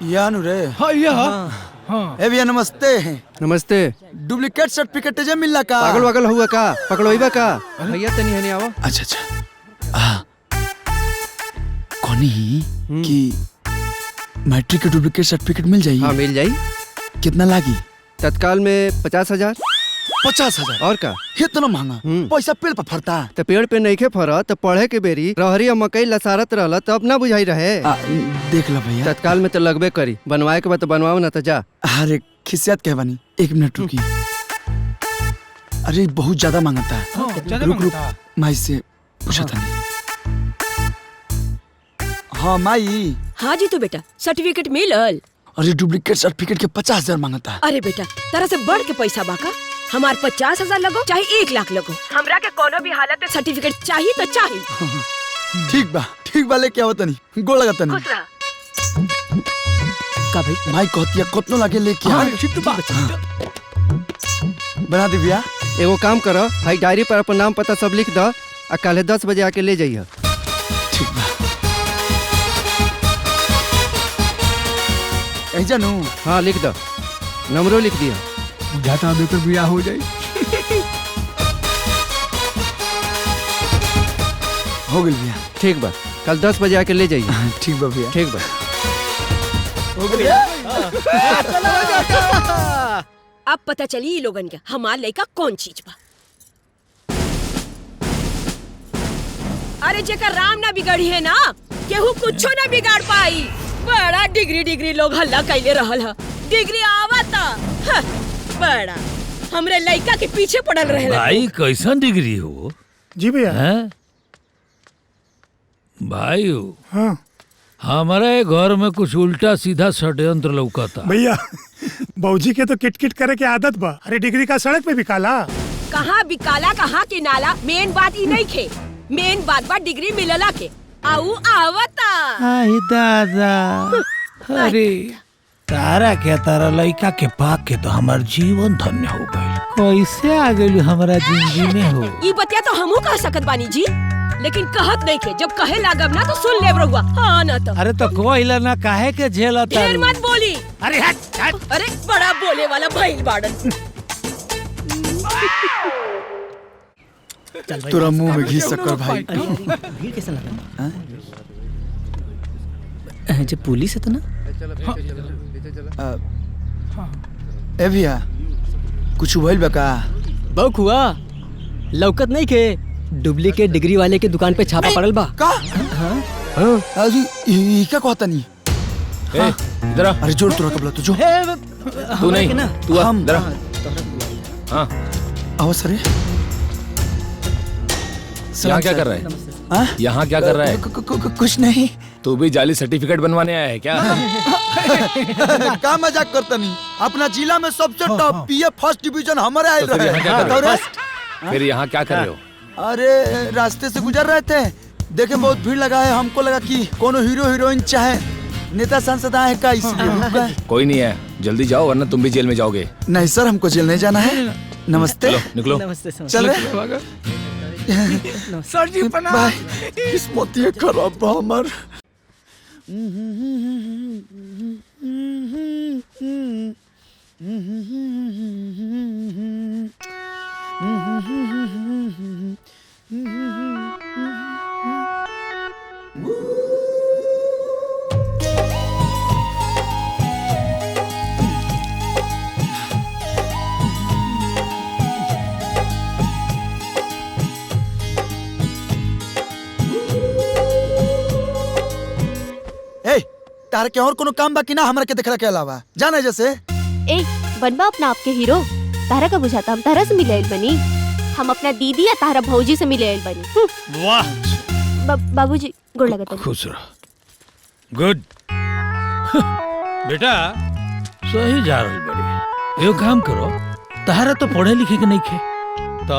यानु रे। हाँ ये ए भैया नमस्ते। नमस्ते। डुप्लीकेट सर्टिफिकेट जे मिलला का? पागल वागल हुआ का? पकड़ोइबा का? भैया तनी हने आओ। अच्छा अच्छा। कोनी कि मैट्रिक के डुप्लीकेट सर्टिफिकेट मिल जाई? हाँ मिल जाई। कितना लागी? तत्काल में 50,000। 50,000? और का? इतना महंगा पैसा पेड़ पर फरता? तो पेड़ पे नहीं खे फरत तो पढ़े के बेरी रहरी और मकई लसारत रहल तब ना बुझाई रहे। देख ला भैया। तत्काल में तो लगबे करी। बनवाए के बाद तो बनवाओ ना तो जा। अरे खिसियत कह बनी, 1 मिनट रुकी। अरे बहुत ज्यादा मांगता है। रुक माई से पूछा था। हाँ माई। हाँ जी तो बेटा सर्टिफिकेट मिलल। अरे डुप्लीकेट सर्टिफिकेट के 50,000 मांगता है। अरे बेटा तरह से बढ़ के पैसा बाका। हमार 50,000 लगो चाहे 1 लाख लगो, हमरा के कोनो भी हालत में सर्टिफिकेट चाहिए तो चाहिए। ठीक बा लेके आओ तनी। गोड़ लगा तनी। खुश रह। का भाई? माई कहतिया कितना लगे लेके आ। ठीक तो बात। बना दे भैया। एगो काम करो, भाई डायरी पर अपन नाम पता सब लिख दो और कल 10 बजे आके ले जाइए। ठीक बा। जानू? हाँ लिख दो, नंबरों लिख दिया। जाता बेकर बिया हो जाए। हो गई भैया। ठीक बा, कल 10 बजे आके ले जाइए। ठीक बा भैया। ठीक बा। अब पता चली लोगन के हमार लड़का कौन चीज बा। अरे जेकर राम ना बिगड़ी है ना केहू कुछो ना बिगाड़ पाई। बड़ा डिग्री लोग हल्ला कैले रहल है। डिग्री आवता बड़ा हमरे लड़का के पीछे पड़ल रहे। भाई कैसन डिग्री हो? जी भैया। भाई हाँ हमारे घर में कुछ उल्टा सीधा षड्यंत्र लौकता। भैया बौजी के तो किटकिट करे के आदत बा। अरे डिग्री का सड़क पे बिकाला। कहाँ बिकाला कहाँ के नाला। मेन बात ई नहीं खे, मेन बात बा डिग्री मिलला के आऊ आवता। आई दादा। अरे तारा के तारा लड़का के पाक के तो हमार जीवन धन्य हो गई। कैसे आ गई हमारा जिंदगी में हो? ई बतिया तो हमहू कह सकत बानी जी, लेकिन कहत नहीं के। जब कहे लागब ना तो सुन लेब रहुआ। हाँ ना तो। अरे तो कोइला ना काहे के झेला ढेर मत बोली। अरे हट। अरे बड़ा बोले वाला भइल बाड़न। तोरा मुंह में घी शक्कर भाई। भीड़ कैसा लगा? जो पुलिस है तो ना। ए भैया कुछ भइल बा का? बौक हुआ लौकत नहीं के डुप्लीकेट डिग्री वाले के दुकान पे छापा पड़ल बा। का? अजी ई क्या कहता नहीं? इधर आ। अरे जोर तोरा कबला तू जो। तू नहीं तू आ इधर। हाँ आओ सर। यहाँ क्या कर रहा है? यहाँ क्या कर रहा है? कुछ नहीं। तू भी जाली सर्टिफिकेट बनवाने आया है क्या? का मजाक करता नहीं। अपना जिला में सबसे टॉप पीए फर्स्ट डिवीजन हमारे आए तो रहे। फिर यहाँ क्या कर रहे हो? अरे रास्ते से गुजर रहे थे, देखे बहुत भीड़ लगा है। हमको लगा कि कोनो हीरो हीरोइन चाहे नेता सांसद आए का, इसलिए रुक गए। कोई नहीं है, जल्दी जाओ वरना तुम भी जेल में जाओगे। नहीं सर हमको जेल नहीं जाना है। नमस्ते। चलो निकलो। नमस्ते चल सर जी प्रणाम। बाय। किस्मत ये खराब बा हमर। तार के और कोनो काम बाकी ना हमरा के देखला के अलावा जाने जैसे। ए बनबा अपना आपके हीरो। तारा का बुझाता हम तारा से मिले बनी। हम अपना दीदी या तारा भौजी से मिले बनी। वाह बाबूजी गोड़ लगता है। खुश रहो। गुड। बेटा सही जा रही बड़ी। यो काम करो, तारा तो पढ़े लिखे के नहीं खे तो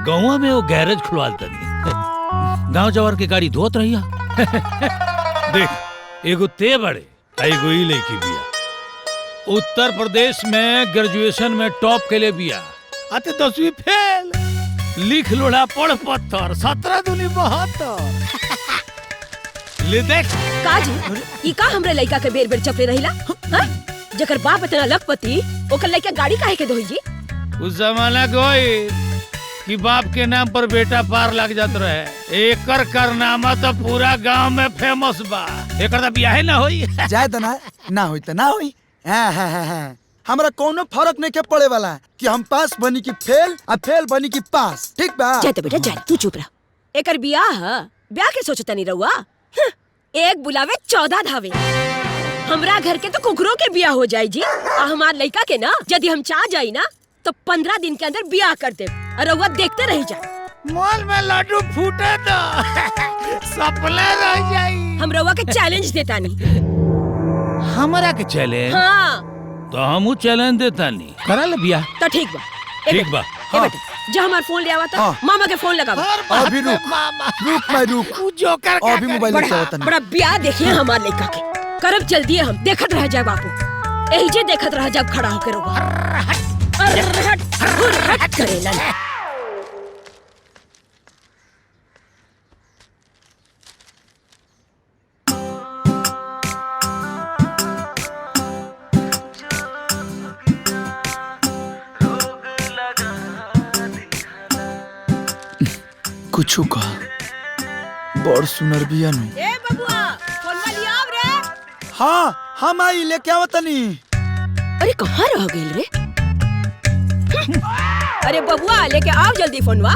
गाँव में वो गैरेज खुलवा तनी। गाँव जवार के गाड़ी धोत रही। देख एगो ते बड़े एगो ई लड़की बिया। उत्तर प्रदेश में ग्रेजुएशन में टॉप के लिए बिया। आते 10वीं फेल। लिख लोड़ा पढ़ पत्थर 17 दूनी 72। ले देख का जी ई का हमरे लइका के बेर बेर चपले रहिला हां जकर बाप इतना लखपति ओकर लइका गाड़ी काहे के दोही जी उस जमाना कोई कि बाप के नाम पर बेटा पार लग जात रहे एकर कारनामा तो पूरा गांव में फेमस बा एकर तो बियाह ना होई जाए तो ना होई तो ना होई हाँ। हमरा कोनो फर्क नहीं के पड़े वाला कि हम पास बनी की फेल और फेल बनी की पास ठीक बा जाए तो बेटा जाए तू चुप रह एकर ब्याह के सोचता नहीं रहुआ एक बुलावे 14 धावे हमरा घर के तो कुकरों के ब्याह हो जाए जी और हमार लड़का के ना यदि हम चाह जाई ना तो 15 दिन के अंदर ब्याह कर दे और रहुआ देखते रह जाए मॉल में लड्डू फूटे तो सपने रह जाई हम रहुआ के चैलेंज देता नहीं हमरा के चैलेंज हाँ तो हमू चैलेंज देता नहीं करा ले बियाह तो ठीक बा ठीक बा ए बेटा जा हमार फोन ले आवा था हाँ। मामा के फोन लगावा अभी रुक जोकर अभी मोबाइल में चलाता नहीं बड़ा ब्याह देखिए हमार लड़का के करब जल्दी हम देखत रह जाए बापू यही जे देखत रह जब खड़ा होकर रोगा हट करेला कुछ का बड़ सुनर बिया नु ए बबुआ फोन लिया आव रे हाँ हम आई लेके आवत नहीं अरे कहाँ रह गइल रे अरे बबुआ लेके आव जल्दी फोनवा